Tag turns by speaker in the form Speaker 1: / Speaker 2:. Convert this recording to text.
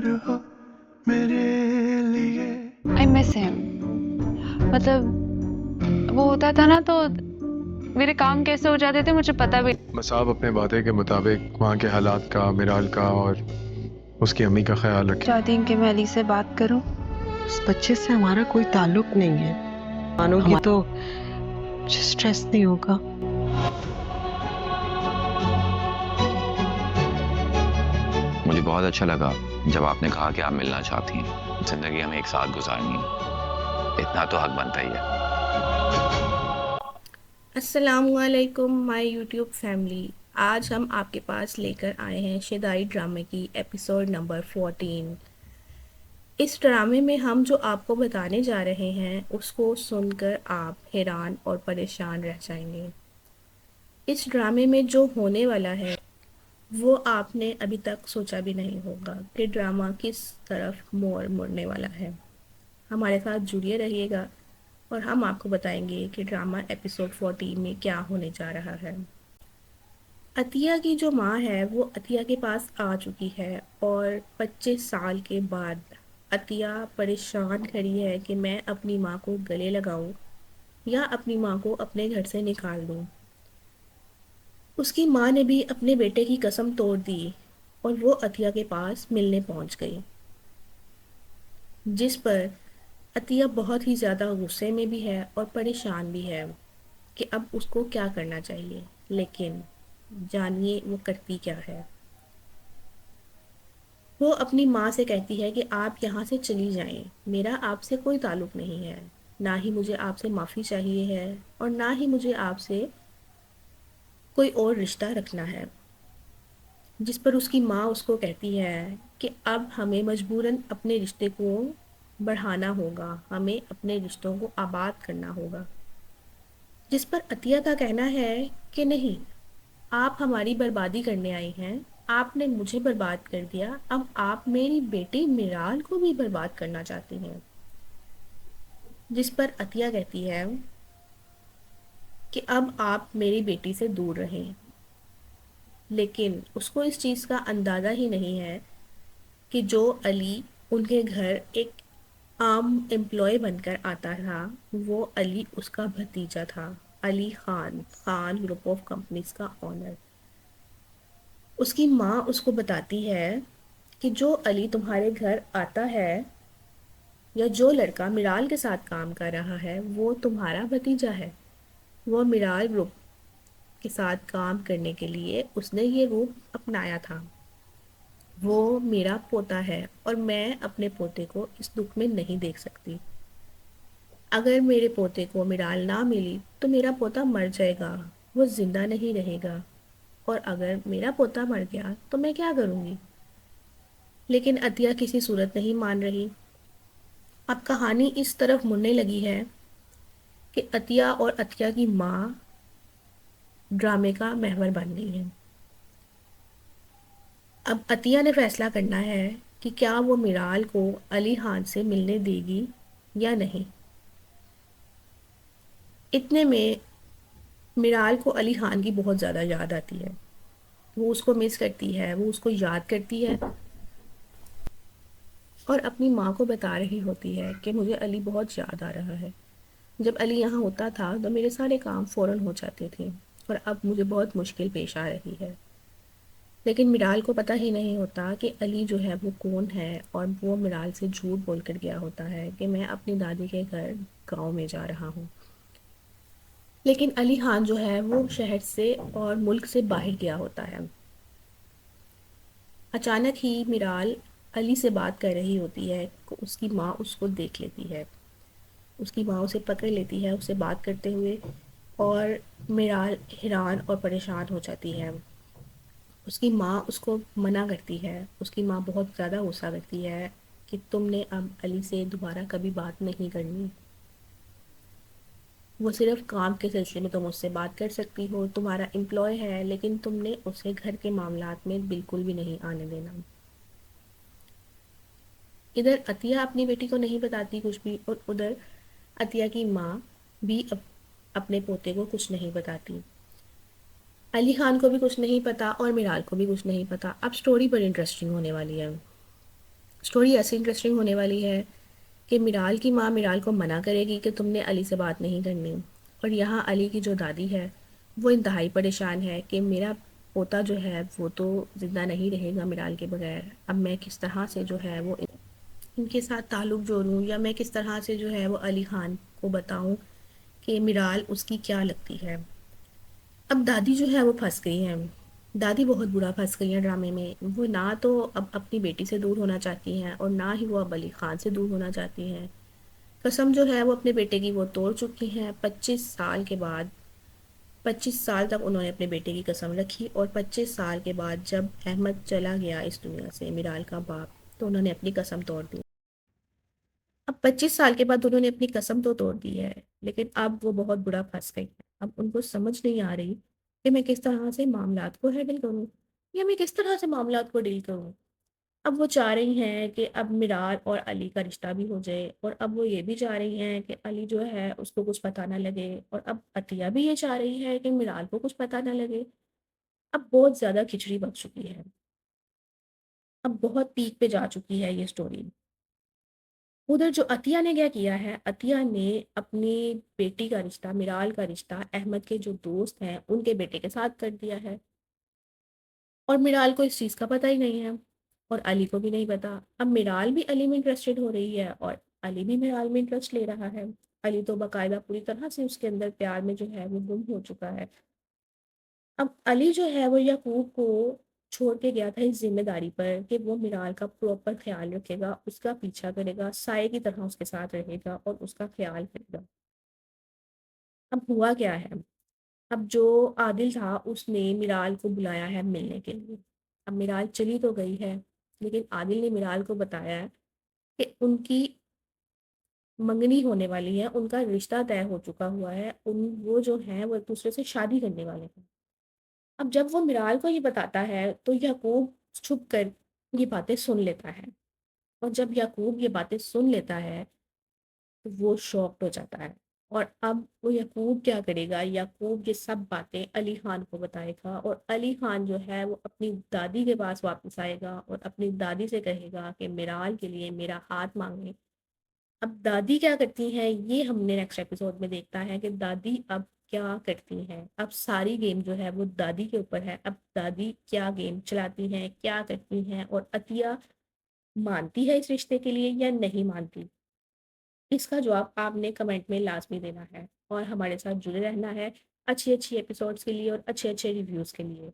Speaker 1: और हो मेरे लिए।
Speaker 2: I miss him. मतलब वो होता था ना तो मेरे काम कैसे हो जाते थे मुझे पता भी।
Speaker 1: बस आप अपने वादे के मुताबिक वहाँ के हालात का, मिराल का और उसकी अम्मी का ख्याल रखें।
Speaker 2: चाहती हूँ कि मैं अली से बात करूं।
Speaker 3: उस बच्चे से हमारा कोई ताल्लुक नहीं है। मानोगी तो स्ट्रेस नहीं होगा।
Speaker 4: मुझे बहुत अच्छा लगा जब आपने कहा कि आप मिलना चाहती हैं। जिंदगी हमें एक साथ गुजारनी है, इतना तो हक बनता ही है।
Speaker 5: अस्सलामुअलैकुम माय यूट्यूब फैमिली। आज हम आपके पास लेकर आए हैं शिदाई ड्रामे की एपिसोड नंबर 14। इस ड्रामे में हम जो आपको बताने जा रहे हैं उसको सुनकर आप हैरान और परेशान रह जाएंगे। इस ड्रामे में जो होने वाला है वो आपने अभी तक सोचा भी नहीं होगा कि ड्रामा किस तरफ मोड़ मुड़ने वाला है। हमारे साथ जुड़े रहिएगा और हम आपको बताएंगे कि ड्रामा एपिसोड 14 में क्या होने जा रहा है। अतिया की जो माँ है वो अतिया के पास आ चुकी है और 25 साल के बाद अतिया परेशान खड़ी है कि मैं अपनी माँ को गले लगाऊं या अपनी माँ को अपने घर से निकाल दूं। उसकी माँ ने भी अपने बेटे की कसम तोड़ दी और वो अतिया के पास मिलने पहुंच गई, जिस पर अतिया बहुत ही ज़्यादा गुस्से में भी है और परेशान भी है कि अब उसको क्या करना चाहिए। लेकिन जानिए वो करती क्या है। वो अपनी माँ से कहती है कि आप यहाँ से चली जाएं, मेरा आपसे कोई ताल्लुक़ नहीं है, ना ही मुझे आपसे माफ़ी चाहिए है और ना ही मुझे आपसे कोई और रिश्ता रखना है। जिस पर उसकी माँ उसको कहती है कि अब हमें मजबूरन अपने रिश्ते को बढ़ाना होगा, हमें अपने रिश्तों को आबाद करना होगा। जिस पर अतिया का कहना है कि नहीं, आप हमारी बर्बादी करने आई हैं, आपने मुझे बर्बाद कर दिया, अब आप मेरी बेटी मिराल को भी बर्बाद करना चाहती हैं। जिस पर अतिया कहती है कि अब आप मेरी बेटी से दूर रहें। लेकिन उसको इस चीज़ का अंदाज़ा ही नहीं है कि जो अली उनके घर एक आम एम्प्लॉय बनकर आता था वो अली उसका भतीजा था, Ali Khan group of companies का ऑनर। उसकी माँ उसको बताती है कि जो अली तुम्हारे घर आता है या जो लड़का मिराल के साथ काम कर रहा है वो तुम्हारा भतीजा है। वो मिराल ग्रुप के साथ काम करने के लिए उसने ये रूप अपनाया था। वो मेरा पोता है और मैं अपने पोते को इस दुख में नहीं देख सकती। अगर मेरे पोते को मिराल ना मिली तो मेरा पोता मर जाएगा, वो जिंदा नहीं रहेगा। और अगर मेरा पोता मर गया तो मैं क्या करूँगी। लेकिन अतिया किसी सूरत नहीं मान रही। अब कहानी इस तरफ मुड़ने लगी है कि अतिया और अतिया की माँ ड्रामे का महवर बन गई है। अब अतिया ने फैसला करना है कि क्या वो मिराल को अली खान से मिलने देगी या नहीं। इतने में मिराल को अली खान की बहुत ज़्यादा याद आती है। वो उसको मिस करती है, वो उसको याद करती है और अपनी माँ को बता रही होती है कि मुझे अली बहुत याद आ रहा है। जब अली यहाँ होता था तो मेरे सारे काम फ़ौरन हो जाते थे और अब मुझे बहुत मुश्किल पेश आ रही है। लेकिन मिराल को पता ही नहीं होता कि अली जो है वो कौन है और वो मिराल से झूठ बोल कर गया होता है कि मैं अपनी दादी के घर गांव में जा रहा हूँ। लेकिन अली खान जो है वो शहर से और मुल्क से बाहर गया होता है। अचानक ही मिराल अली से बात कर रही होती है कि उसकी माँ उसको देख लेती है। उसकी माँ उसे पकड़ लेती है उससे बात करते हुए और मिराल हैरान और परेशान हो जाती है। उसकी माँ उसको मना करती है। उसकी माँ बहुत ज़्यादा गुस्सा करती है कि तुमने अब अली से दोबारा कभी बात नहीं करनी। वो सिर्फ काम के सिलसिले में तुम उससे बात कर सकती हो, तुम्हारा एम्प्लॉय है, लेकिन तुमने उसे घर के मामलात में बिल्कुल भी नहीं आने देना। इधर अतिया अपनी बेटी को नहीं बताती कुछ भी और उधर अतिया की माँ भी अपने पोते को कुछ नहीं बताती। अली खान को भी कुछ नहीं पता और मिराल को भी कुछ नहीं पता। अब स्टोरी बड़ी इंटरेस्टिंग होने वाली है। स्टोरी ऐसी इंटरेस्टिंग होने वाली है कि मिराल की माँ मिराल को मना करेगी कि तुमने अली से बात नहीं करनी, और यहाँ अली की जो दादी है वो इंतहाई परेशान है कि मेरा पोता जो है वो तो ज़िंदा नहीं रहेगा मिराल के बगैर। अब मैं किस तरह से जो है वो इनके साथ ताल्लुक़ जोड़ूँ, या मैं किस तरह से जो है वो अली ख़ान को बताऊँ कि मिराल उसकी क्या लगती है। अब दादी जो है वो फंस गई हैं। दादी बहुत बुरा फंस गई हैं ड्रामे में। वो ना तो अब अपनी बेटी से दूर होना चाहती हैं और ना ही वो अब अली ख़ान से दूर होना चाहती हैं। कसम जो है वो अपने बेटे की वो तोड़ चुकी हैं। 25 साल के बाद, 25 साल तक उन्होंने अपने बेटे की कसम रखी, और 25 साल के बाद जब अहमद चला गया इस दुनिया से, मिराल का बाप, तो उन्होंने अपनी कसम तोड़ दी। अब 25 साल के बाद उन्होंने अपनी कसम तो तोड़ दी है, लेकिन अब वो बहुत बुरा फंस गई है। अब उनको समझ नहीं आ रही कि मैं किस तरह से मामलात को हैंडल करूँ, या मैं किस तरह से मामलात को डील करूँ। अब वो चाह रही हैं कि अब मिराल और अली का रिश्ता भी हो जाए, और अब वो ये भी चाह रही हैं कि अली जो है उसको कुछ पता ना लगे, और अब अतिया भी ये चाह रही है कि मिराल को कुछ पता ना लगे। अब बहुत ज़्यादा खिचड़ी पक चुकी है, अब बहुत पीक पे जा चुकी है ये स्टोरी। उधर जो अतिया ने क्या किया है, अतिया ने अपनी बेटी का रिश्ता, मिराल का रिश्ता, अहमद के जो दोस्त हैं उनके बेटे के साथ कर दिया है, और मिराल को इस चीज़ का पता ही नहीं है, और अली को भी नहीं पता। अब मिराल भी अली में इंटरेस्टेड हो रही है, और अली भी मिराल में इंटरेस्ट ले रहा है। अली तो बाकायदा पूरी तरह से उसके अंदर प्यार में जो है वो गुम हो चुका है। अब अली जो है वो याकूब को छोड़ के गया था इस जिम्मेदारी पर कि वो मिराल का प्रॉपर ख्याल रखेगा, उसका पीछा करेगा, साये की तरह उसके साथ रहेगा और उसका ख्याल करेगा। अब हुआ क्या है, अब जो आदिल था उसने मिराल को बुलाया है मिलने के लिए। अब मिराल चली तो गई है, लेकिन आदिल ने मिराल को बताया है कि उनकी मंगनी होने वाली है, उनका रिश्ता तय हो चुका हुआ है, वो जो हैं वो एक दूसरे से शादी करने वाले हैं। अब जब वो मिराल को ये बताता है तो याकूब छुप कर ये बातें सुन लेता है, और जब याकूब ये बातें सुन लेता है तो वो शॉक्ड हो जाता है। और अब वो याकूब क्या करेगा, याकूब ये सब बातें अली खान को बताएगा, और अली खान जो है वो अपनी दादी के पास वापस आएगा और अपनी दादी से कहेगा कि मिराल के लिए मेरा हाथ मांगे। अब दादी क्या करती हैं ये हमने नेक्स्ट एपिसोड में देखता है कि दादी अब क्या करती हैं। अब सारी गेम जो है वो दादी के ऊपर है। अब दादी क्या गेम चलाती हैं, क्या करती हैं, और अतिया मानती है इस रिश्ते के लिए या नहीं मानती, इसका जवाब आपने कमेंट में लाजमी देना है, और हमारे साथ जुड़े रहना है अच्छी अच्छी एपिसोड्स के लिए और अच्छे अच्छे रिव्यूज़ के लिए।